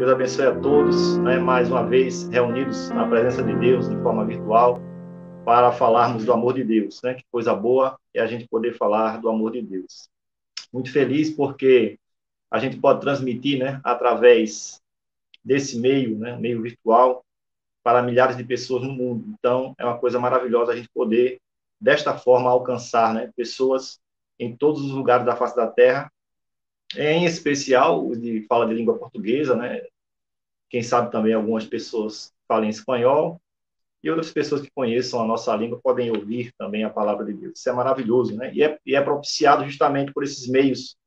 Deus abençoe a todos, né, mais uma vez reunidos na presença de Deus, de forma virtual, para falarmos do amor de Deus, né? Que coisa boa é a gente poder falar do amor de Deus. Muito feliz porque a gente pode transmitir, né, através desse meio, né, meio virtual, para milhares de pessoas no mundo. Então, é uma coisa maravilhosa a gente poder, desta forma, alcançar, né, pessoas em todos os lugares da face da Terra, em especial os de fala de língua portuguesa, né? Quem sabe também algumas pessoas falam espanhol e outras pessoas que conheçam a nossa língua podem ouvir também a palavra de Deus. Isso é maravilhoso, né? E é propiciado justamente por esses meios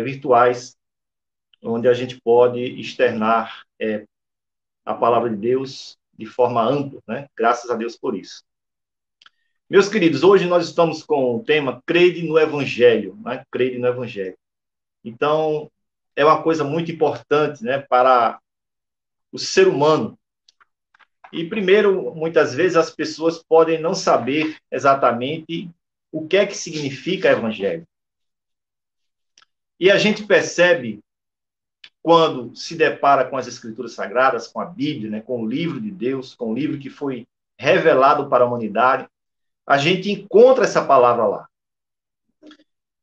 virtuais, onde a gente pode externar a palavra de Deus de forma ampla, né? Graças a Deus por isso. Meus queridos, hoje nós estamos com o tema Crede no Evangelho, né? Crede no Evangelho. Então, é uma coisa muito importante, né, para o ser humano. E, primeiro, muitas vezes as pessoas podem não saber exatamente o que é que significa evangelho. E a gente percebe, quando se depara com as Escrituras Sagradas, com a Bíblia, né, com o livro de Deus, com o livro que foi revelado para a humanidade, a gente encontra essa palavra lá.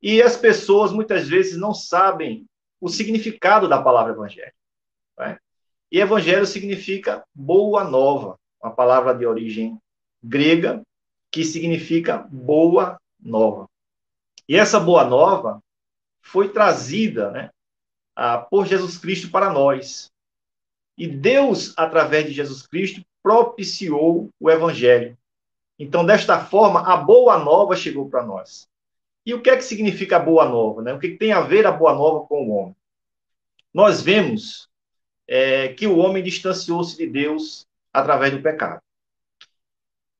E as pessoas, muitas vezes, não sabem o significado da palavra evangelho. Né? E evangelho significa boa nova, uma palavra de origem grega que significa boa nova. E essa boa nova foi trazida, né, por Jesus Cristo para nós. E Deus, através de Jesus Cristo, propiciou o evangelho. Então, desta forma, a boa nova chegou para nós. E o que é que significa a boa nova? Né? O que tem a ver a boa nova com o homem? Nós vemos que o homem distanciou-se de Deus através do pecado.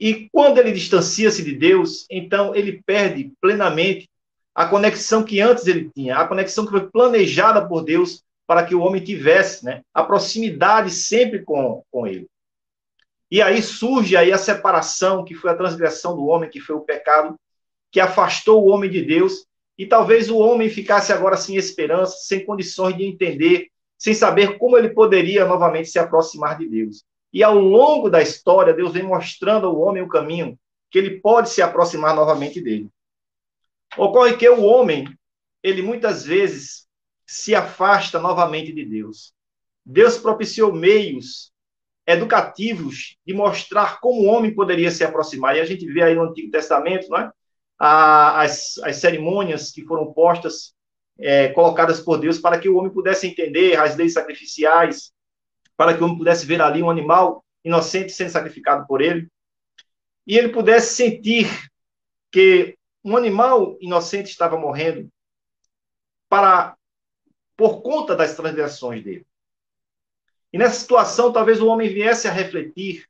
E quando ele distancia-se de Deus, então ele perde plenamente a conexão que antes ele tinha, a conexão que foi planejada por Deus para que o homem tivesse, né, a proximidade sempre com ele. E aí surge aí a separação, que foi a transgressão do homem, que foi o pecado, que afastou o homem de Deus, e talvez o homem ficasse agora sem esperança, sem condições de entender, sem saber como ele poderia novamente se aproximar de Deus. E ao longo da história, Deus vem mostrando ao homem o caminho que ele pode se aproximar novamente dele. Ocorre que o homem, ele muitas vezes se afasta novamente de Deus. Deus propiciou meios educativos de mostrar como o homem poderia se aproximar. E a gente vê aí no Antigo Testamento, não é? As cerimônias que foram postas, colocadas por Deus para que o homem pudesse entender as leis sacrificiais, para que o homem pudesse ver ali um animal inocente sendo sacrificado por ele, e ele pudesse sentir que um animal inocente estava morrendo por conta das transgressões dele. E nessa situação, talvez o homem viesse a refletir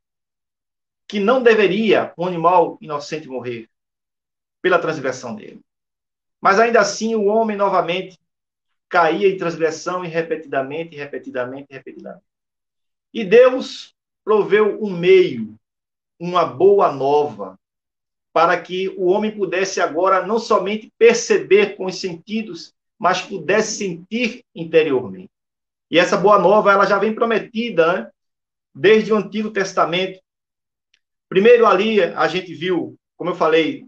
que não deveria um animal inocente morrer pela transgressão dele. Mas ainda assim, o homem novamente caía em transgressão e repetidamente. E Deus proveu um meio, uma boa nova, para que o homem pudesse agora não somente perceber com os sentidos, mas pudesse sentir interiormente. E essa boa nova, ela já vem prometida, né? Desde o Antigo Testamento. Primeiro ali, a gente viu, como eu falei,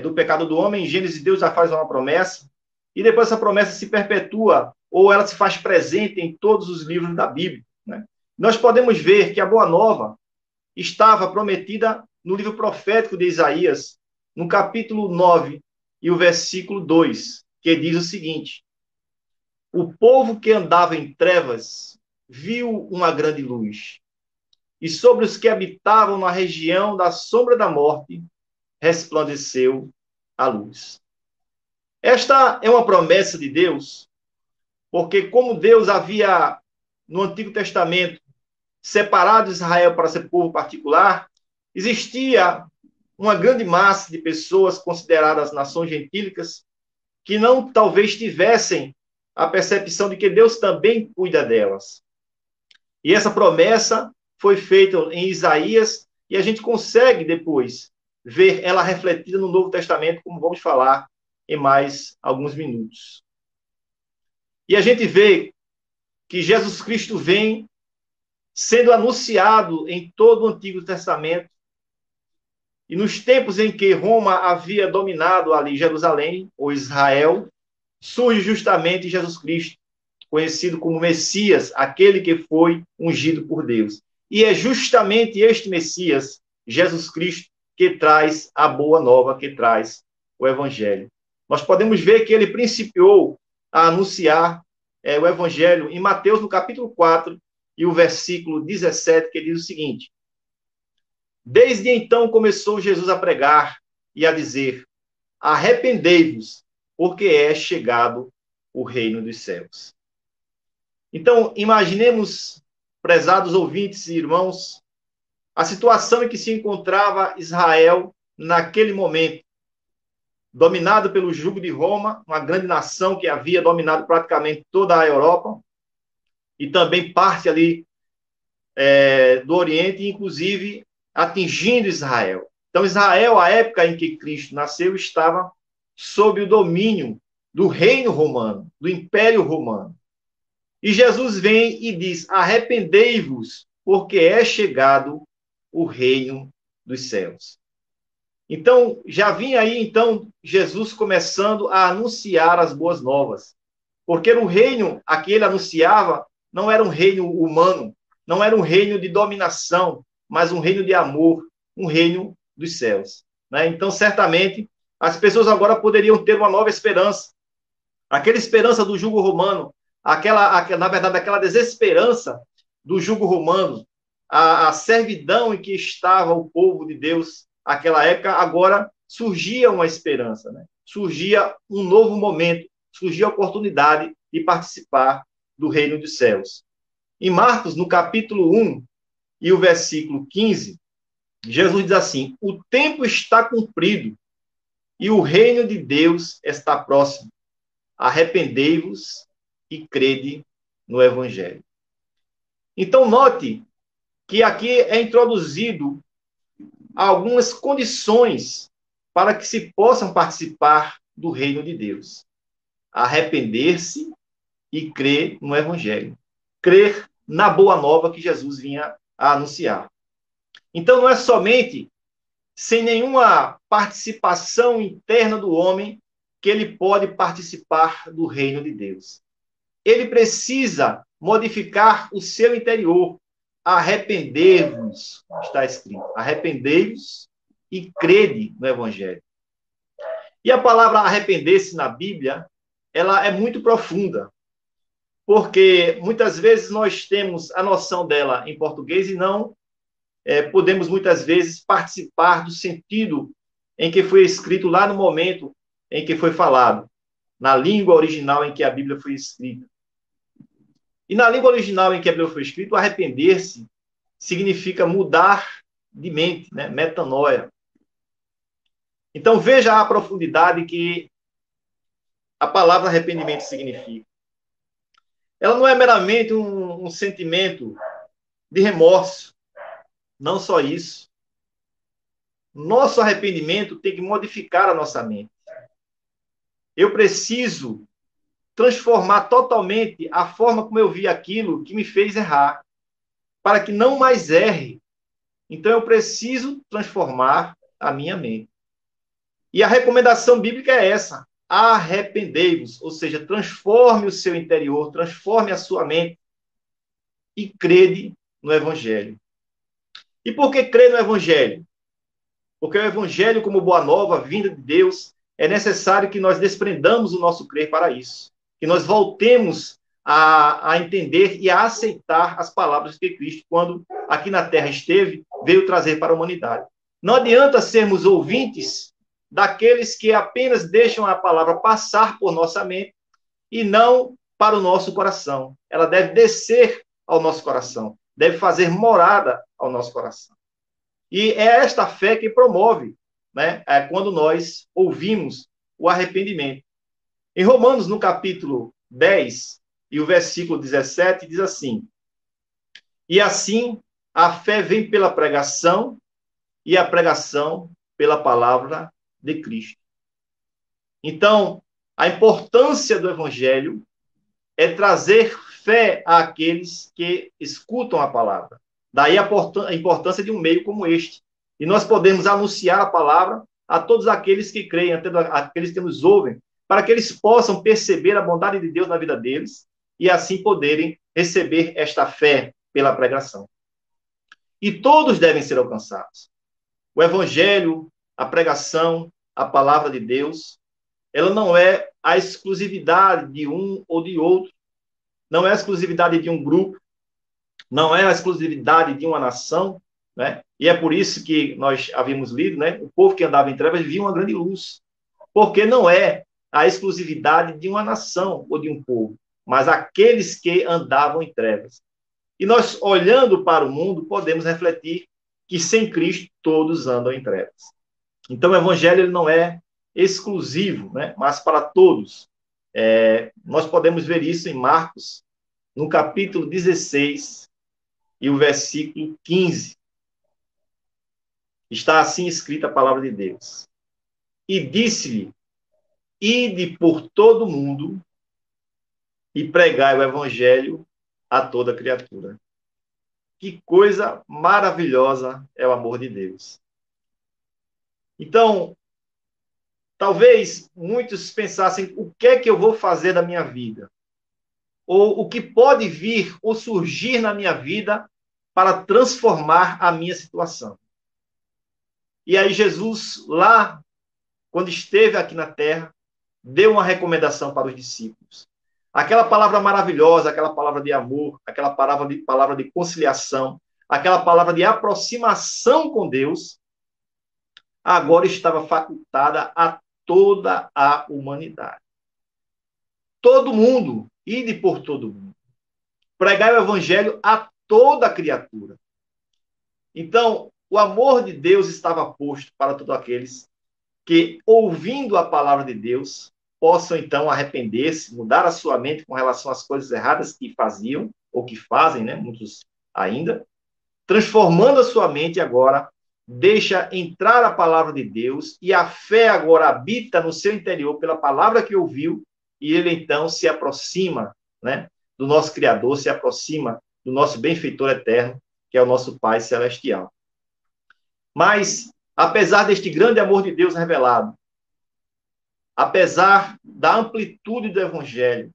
do pecado do homem, em Gênesis Deus já faz uma promessa, e depois essa promessa se perpetua, ou ela se faz presente em todos os livros da Bíblia. Né? Nós podemos ver que a boa nova estava prometida no livro profético de Isaías, no capítulo 9 e o versículo 2, que diz o seguinte: o povo que andava em trevas viu uma grande luz, e sobre os que habitavam na região da sombra da morte resplandeceu a luz. Esta é uma promessa de Deus, porque como Deus havia, no Antigo Testamento, separado Israel para ser povo particular, existia uma grande massa de pessoas consideradas nações gentílicas que não talvez tivessem a percepção de que Deus também cuida delas. E essa promessa foi feita em Isaías e a gente consegue depois ver ela refletida no Novo Testamento, como vamos falar em mais alguns minutos. E a gente vê que Jesus Cristo vem sendo anunciado em todo o Antigo Testamento. E nos tempos em que Roma havia dominado ali Jerusalém, ou Israel, surge justamente Jesus Cristo, conhecido como Messias, aquele que foi ungido por Deus. E é justamente este Messias, Jesus Cristo, que traz a boa nova, que traz o Evangelho. Nós podemos ver que ele principiou a anunciar o Evangelho em Mateus, no capítulo 4, e o versículo 17, que diz o seguinte: Desde então começou Jesus a pregar e a dizer: arrependei-vos, porque é chegado o reino dos céus. Então, imaginemos, prezados ouvintes e irmãos, a situação em que se encontrava Israel naquele momento, dominado pelo jugo de Roma, uma grande nação que havia dominado praticamente toda a Europa, e também parte ali do Oriente, inclusive atingindo Israel. Então, Israel, a época em que Cristo nasceu, estava sob o domínio do reino romano, do Império Romano. E Jesus vem e diz: arrependei-vos, porque é chegado o reino dos céus. Então, já vinha aí, então, Jesus começando a anunciar as boas novas. Porque o reino a que ele anunciava não era um reino humano, não era um reino de dominação, mas um reino de amor, um reino dos céus. Né? Então, certamente, as pessoas agora poderiam ter uma nova esperança. Aquela esperança do jugo romano, na verdade, aquela desesperança do jugo romano, a servidão em que estava o povo de Deus naquela época, agora surgia uma esperança, né? Surgia um novo momento, surgia a oportunidade de participar do reino dos céus. Em Marcos, no capítulo 1 e o versículo 15, Jesus diz assim: o tempo está cumprido e o reino de Deus está próximo. Arrependei-vos e crede no Evangelho. Então, note que aqui é introduzido algumas condições para que se possam participar do reino de Deus. Arrepender-se e crer no Evangelho. Crer na boa nova que Jesus vinha a anunciar. Então, não é somente sem nenhuma participação interna do homem que ele pode participar do reino de Deus. Ele precisa modificar o seu interior. Arrepender-vos, está escrito. Arrependei-vos e crede no Evangelho. E a palavra arrepender-se na Bíblia, ela é muito profunda, porque muitas vezes nós temos a noção dela em português e não podemos muitas vezes participar do sentido em que foi escrito lá no momento em que foi falado, na língua original em que a Bíblia foi escrita. E na língua original em que a Bíblia foi escrita, arrepender-se significa mudar de mente, né? Metanoia. Então veja a profundidade que a palavra arrependimento significa. Ela não é meramente um sentimento de remorso. Não só isso. Nosso arrependimento tem que modificar a nossa mente. Eu preciso transformar totalmente a forma como eu vi aquilo que me fez errar, para que não mais erre. Então eu preciso transformar a minha mente. E a recomendação bíblica é essa: arrependei-vos, ou seja, transforme o seu interior, transforme a sua mente e crede no Evangelho. E por que crer no Evangelho? Porque o Evangelho, como boa nova, vinda de Deus, é necessário que nós desprendamos o nosso crer para isso. Que nós voltemos a entender e a aceitar as palavras que Cristo, quando aqui na terra esteve, veio trazer para a humanidade. Não adianta sermos ouvintes daqueles que apenas deixam a palavra passar por nossa mente e não para o nosso coração. Ela deve descer ao nosso coração, deve fazer morada ao nosso coração. E é esta fé que promove, né, quando nós ouvimos o arrependimento. Em Romanos, no capítulo 10 e o versículo 17, diz assim: e assim a fé vem pela pregação e a pregação pela palavra de Cristo. Então, a importância do Evangelho é trazer fé àqueles que escutam a palavra. Daí a importância de um meio como este. E nós podemos anunciar a palavra a todos aqueles que creem, a todos aqueles que nos ouvem, para que eles possam perceber a bondade de Deus na vida deles e assim poderem receber esta fé pela pregação. E todos devem ser alcançados. O evangelho, a pregação, a palavra de Deus, ela não é a exclusividade de um ou de outro, não é a exclusividade de um grupo, não é a exclusividade de uma nação, né? E é por isso que nós havíamos lido, né? O povo que andava em trevas via uma grande luz, porque não é a exclusividade de uma nação ou de um povo, mas aqueles que andavam em trevas. E nós, olhando para o mundo, podemos refletir que sem Cristo todos andam em trevas. Então, o evangelho ele não é exclusivo, né? Mas para todos. Nós podemos ver isso em Marcos, no capítulo 16 e o versículo 15. Está assim escrita a palavra de Deus. E disse-lhe, ide por todo mundo e pregai o evangelho a toda criatura. Que coisa maravilhosa é o amor de Deus. Então, talvez muitos pensassem, o que é que eu vou fazer da minha vida? Ou o que pode vir ou surgir na minha vida para transformar a minha situação? E aí Jesus, lá, quando esteve aqui na terra, deu uma recomendação para os discípulos. Aquela palavra maravilhosa, aquela palavra de amor, aquela palavra de conciliação, aquela palavra de aproximação com Deus, agora estava facultada a toda a humanidade. Todo mundo, ide por todo mundo. Pregai o evangelho a toda criatura. Então, o amor de Deus estava posto para todos aqueles que, ouvindo a palavra de Deus, possam então arrepender-se, mudar a sua mente com relação às coisas erradas que faziam, ou que fazem, né, muitos ainda, transformando a sua mente agora, deixa entrar a palavra de Deus, e a fé agora habita no seu interior pela palavra que ouviu, e ele então se aproxima, né, do nosso Criador, se aproxima do nosso benfeitor eterno, que é o nosso Pai Celestial. Mas, apesar deste grande amor de Deus revelado, apesar da amplitude do Evangelho,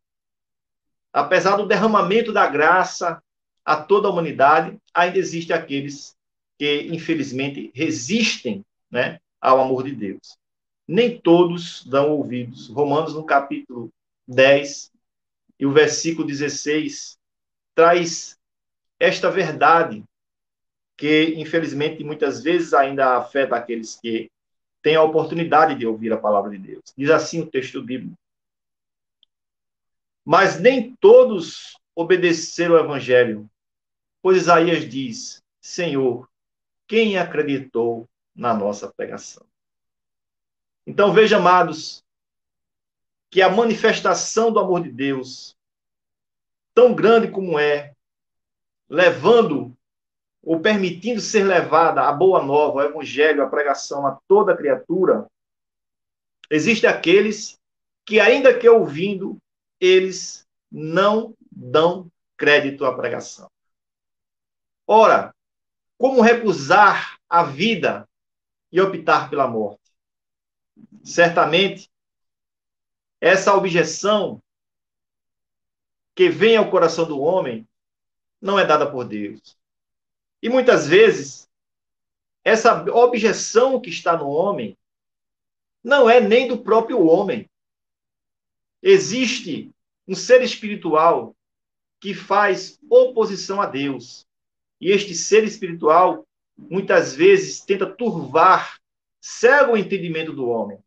apesar do derramamento da graça a toda a humanidade, ainda existem aqueles que, infelizmente, resistem, né, ao amor de Deus. Nem todos dão ouvidos. Romanos, no capítulo 10, e o versículo 16, traz esta verdade que, infelizmente, muitas vezes ainda afeta aqueles que têm a oportunidade de ouvir a palavra de Deus. Diz assim o texto bíblico. Mas nem todos obedeceram ao evangelho, pois Isaías diz, Senhor, quem acreditou na nossa pregação? Então, veja, amados, que a manifestação do amor de Deus, tão grande como é, levando ou permitindo ser levada a boa nova, o evangelho, a pregação a toda criatura, existem aqueles que, ainda que ouvindo, eles não dão crédito à pregação. Ora, como recusar a vida e optar pela morte? Certamente, essa objeção que vem ao coração do homem não é dada por Deus. E muitas vezes, essa objeção que está no homem não é nem do próprio homem. Existe um ser espiritual que faz oposição a Deus. E este ser espiritual, muitas vezes, tenta turvar, cega o entendimento do homem,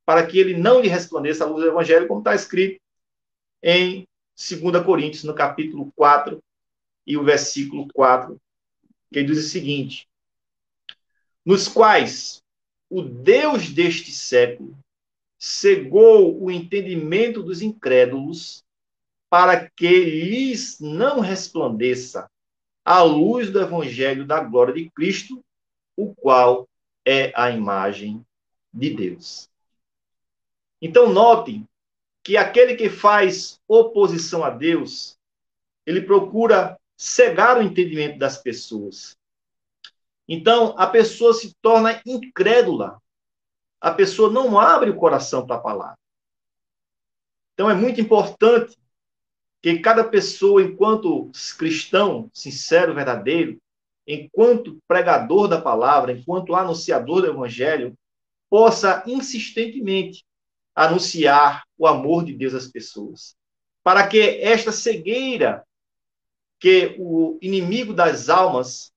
para que ele não lhe resplandeça a luz do evangelho, como está escrito em 2 Coríntios, no capítulo 4, e o versículo 4, que diz o seguinte, nos quais o Deus deste século cegou o entendimento dos incrédulos para que lhes não resplandeça a luz do evangelho da glória de Cristo, o qual é a imagem de Deus. Então, notem que aquele que faz oposição a Deus, ele procura cegar o entendimento das pessoas. Então, a pessoa se torna incrédula. A pessoa não abre o coração para a palavra. Então, é muito importante que cada pessoa, enquanto cristão, sincero, verdadeiro, enquanto pregador da palavra, enquanto anunciador do evangelho, possa insistentemente anunciar o amor de Deus às pessoas. Para que esta cegueira que o inimigo das almas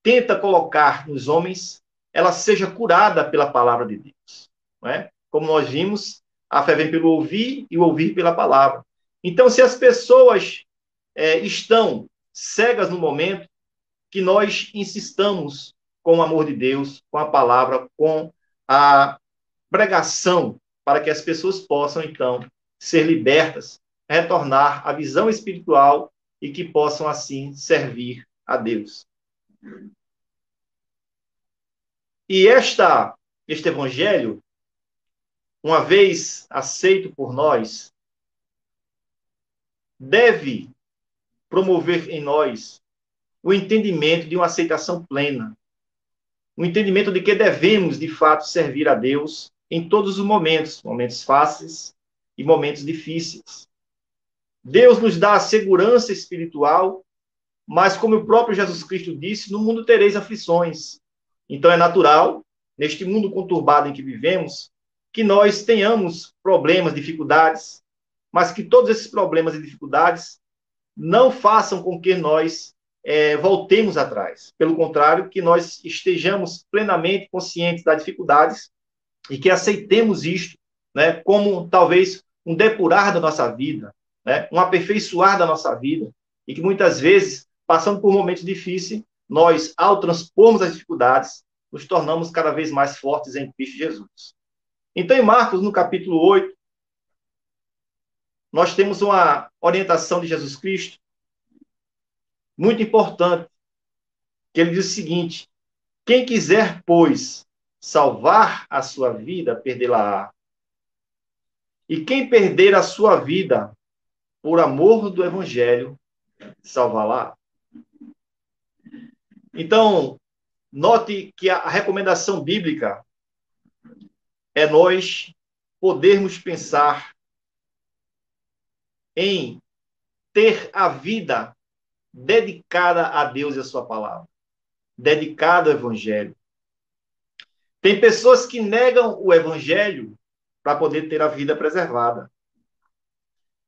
tenta colocar nos homens, ela seja curada pela palavra de Deus. Não é? Como nós vimos, a fé vem pelo ouvir e o ouvir pela palavra. Então, se as pessoas estão cegas no momento, que nós insistamos com o amor de Deus, com a palavra, com a pregação, para que as pessoas possam, então, ser libertas, retornar à visão espiritual e que possam, assim, servir a Deus. E este evangelho, uma vez aceito por nós, deve promover em nós o entendimento de uma aceitação plena, o entendimento de que devemos, de fato, servir a Deus em todos os momentos, momentos fáceis e momentos difíceis. Deus nos dá a segurança espiritual, mas como o próprio Jesus Cristo disse, no mundo tereis aflições. Então é natural, neste mundo conturbado em que vivemos, que nós tenhamos problemas, dificuldades, mas que todos esses problemas e dificuldades não façam com que nós voltemos atrás. Pelo contrário, que nós estejamos plenamente conscientes das dificuldades e que aceitemos isto, né, como talvez um depurar da nossa vida, né, um aperfeiçoar da nossa vida, e que muitas vezes, passando por momentos difíceis, nós, ao transpormos as dificuldades, nos tornamos cada vez mais fortes em Cristo Jesus. Então, em Marcos, no capítulo 8, nós temos uma orientação de Jesus Cristo muito importante, que ele diz o seguinte: quem quiser, pois, salvar a sua vida, perdê-la-á. E quem perder a sua vida por amor do evangelho, salvá-la. Então, note que a recomendação bíblica é nós podermos pensar em ter a vida dedicada a Deus e a sua palavra, dedicada ao evangelho. Tem pessoas que negam o evangelho para poder ter a vida preservada.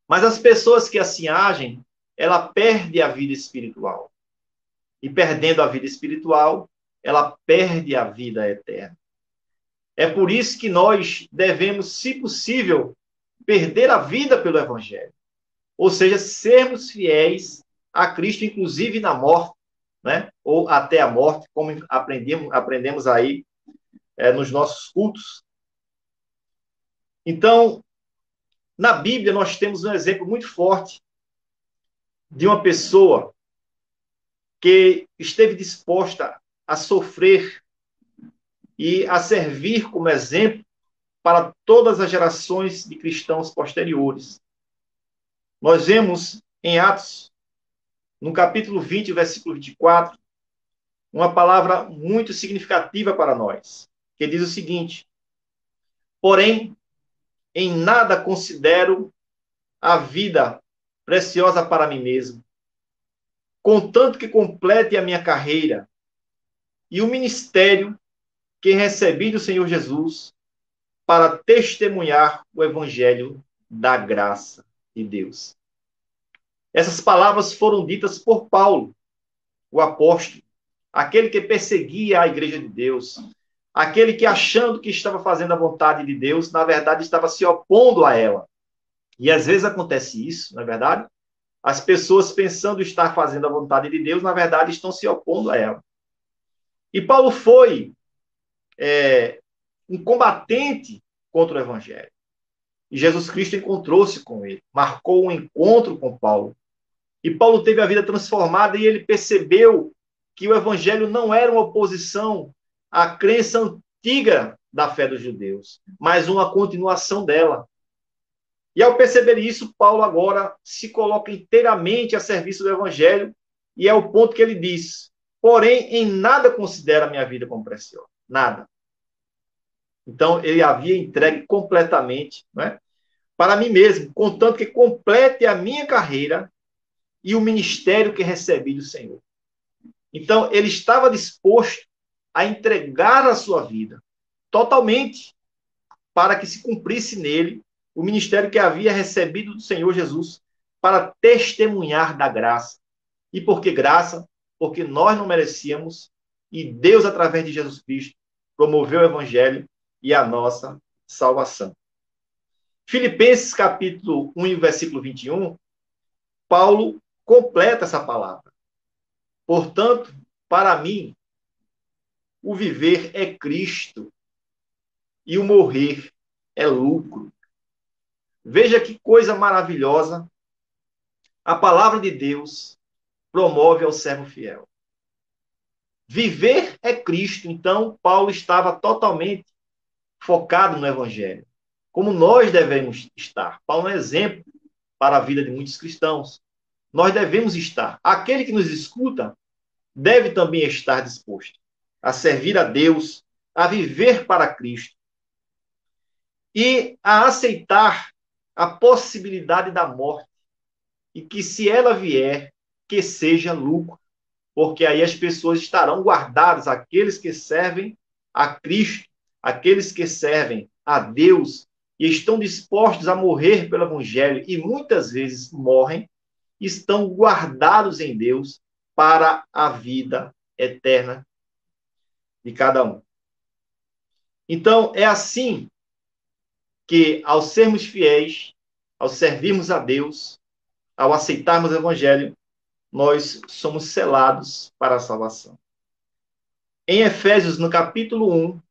Mas as pessoas que assim agem, ela perde a vida espiritual. E perdendo a vida espiritual, ela perde a vida eterna. É por isso que nós devemos, se possível, perder a vida pelo evangelho. Ou seja, sermos fiéis a Cristo, inclusive na morte, né? Ou até a morte, como aprendemos aí nos nossos cultos. Então, na Bíblia, nós temos um exemplo muito forte de uma pessoa que esteve disposta a sofrer e a servir como exemplo para todas as gerações de cristãos posteriores. Nós vemos em Atos, no capítulo 20, versículo 24, uma palavra muito significativa para nós, que diz o seguinte: porém, em nada considero a vida preciosa para mim mesmo, contanto que complete a minha carreira e o ministério que recebi do Senhor Jesus para testemunhar o evangelho da graça de Deus. Essas palavras foram ditas por Paulo, o apóstolo, aquele que perseguia a igreja de Deus, aquele que, achando que estava fazendo a vontade de Deus, na verdade estava se opondo a ela. E às vezes acontece isso, na verdade. As pessoas, pensando estar fazendo a vontade de Deus, na verdade estão se opondo a ela. E Paulo foi um combatente contra o evangelho. E Jesus Cristo encontrou-se com ele, marcou um encontro com Paulo. E Paulo teve a vida transformada e ele percebeu que o evangelho não era uma oposição à crença antiga da fé dos judeus, mas uma continuação dela. E ao perceber isso, Paulo agora se coloca inteiramente a serviço do evangelho, e é o ponto que ele diz: porém, em nada considero a minha vida como preciosa. Nada. Então, ele havia entregue completamente, né, para mim mesmo, contanto que complete a minha carreira e o ministério que recebi do Senhor. Então, ele estava disposto a entregar a sua vida totalmente para que se cumprisse nele o ministério que havia recebido do Senhor Jesus para testemunhar da graça. E por que graça? Porque nós não merecíamos e Deus, através de Jesus Cristo, promoveu o evangelho e a nossa salvação. Filipenses capítulo 1 e versículo 21, Paulo completa essa palavra. Portanto, para mim, o viver é Cristo e o morrer é lucro. Veja que coisa maravilhosa. A palavra de Deus promove ao servo fiel. Viver é Cristo. Então, Paulo estava totalmente focado no evangelho. Como nós devemos estar. Paulo é um exemplo para a vida de muitos cristãos. Nós devemos estar. Aquele que nos escuta deve também estar disposto a servir a Deus, a viver para Cristo e a aceitar a possibilidade da morte e que, se ela vier, que seja lucro, porque aí as pessoas estarão guardadas, aqueles que servem a Cristo, aqueles que servem a Deus e estão dispostos a morrer pelo Evangelho e muitas vezes morrem, estão guardados em Deus para a vida eterna de cada um. Então, é assim que, ao sermos fiéis, ao servirmos a Deus, ao aceitarmos o Evangelho, nós somos selados para a salvação. Em Efésios, no capítulo 1,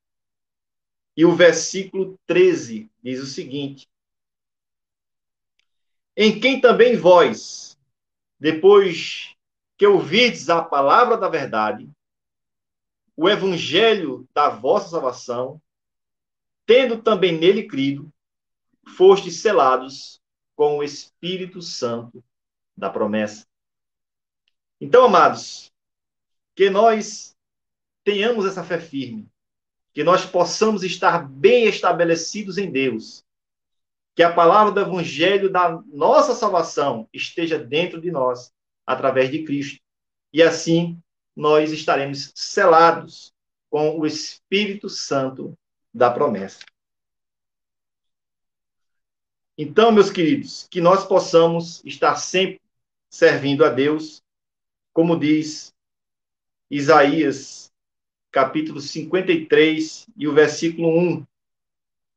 e o versículo 13, diz o seguinte: em quem também vós, depois que ouvirdes a palavra da verdade, o evangelho da vossa salvação, tendo também nele crido, fostes selados com o Espírito Santo da promessa. Então, amados, que nós tenhamos essa fé firme, que nós possamos estar bem estabelecidos em Deus, que a palavra do evangelho da nossa salvação esteja dentro de nós, através de Cristo. E assim nós estaremos selados com o Espírito Santo da promessa. Então, meus queridos, que nós possamos estar sempre servindo a Deus, como diz Isaías, capítulo 53, e o versículo 1,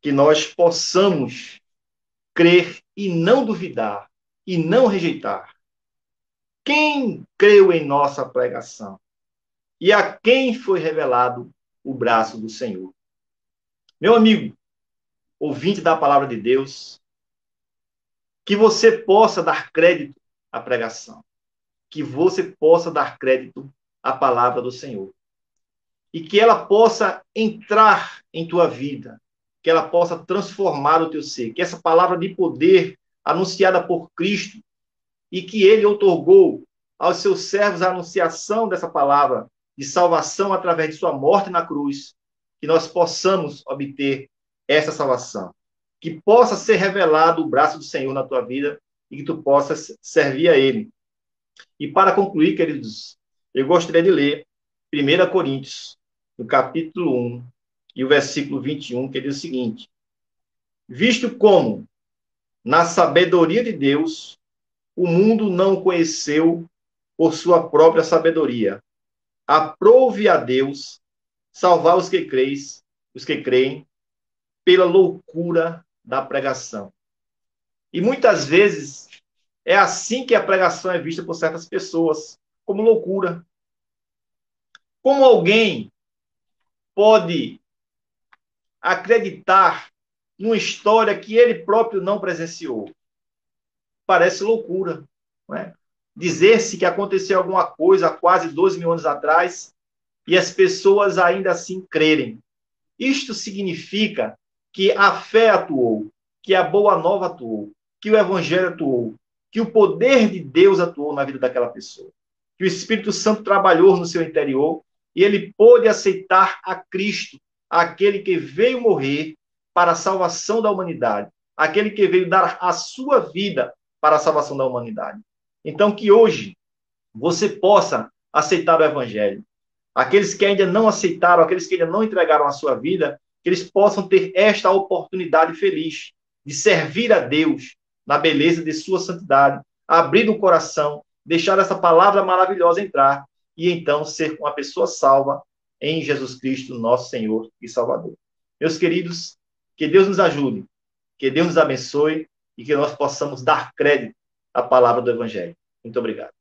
que nós possamos crer e não duvidar, e não rejeitar. Quem creu em nossa pregação? E a quem foi revelado o braço do Senhor? Meu amigo, ouvinte da palavra de Deus, que você possa dar crédito à pregação, que você possa dar crédito à palavra do Senhor, e que ela possa entrar em tua vida, que ela possa transformar o teu ser, que essa palavra de poder anunciada por Cristo e que ele outorgou aos seus servos a anunciação dessa palavra de salvação através de sua morte na cruz, que nós possamos obter essa salvação, que possa ser revelado o braço do Senhor na tua vida e que tu possas servir a ele. E para concluir, queridos, eu gostaria de ler 1 Coríntios, no capítulo 1, e o versículo 21, que diz o seguinte: visto como, na sabedoria de Deus, o mundo não o conheceu por sua própria sabedoria, aprove a Deus salvar os que creem, pela loucura da pregação. E muitas vezes é assim que a pregação é vista por certas pessoas, como loucura. Como alguém pode acreditar numa história que ele próprio não presenciou? Parece loucura, não é? Dizer-se que aconteceu alguma coisa há quase 12 mil anos atrás e as pessoas ainda assim crerem. Isto significa que a fé atuou, que a boa nova atuou. que o Evangelho atuou, que o poder de Deus atuou na vida daquela pessoa, que o Espírito Santo trabalhou no seu interior e ele pôde aceitar a Cristo, aquele que veio morrer para a salvação da humanidade, aquele que veio dar a sua vida para a salvação da humanidade. Então, que hoje você possa aceitar o Evangelho. Aqueles que ainda não aceitaram, aqueles que ainda não entregaram a sua vida, que eles possam ter esta oportunidade feliz de servir a Deus na beleza de sua santidade, abrir o coração, deixar essa palavra maravilhosa entrar e então ser uma pessoa salva em Jesus Cristo, nosso Senhor e Salvador. Meus queridos, que Deus nos ajude, que Deus nos abençoe e que nós possamos dar crédito à palavra do Evangelho. Muito obrigado.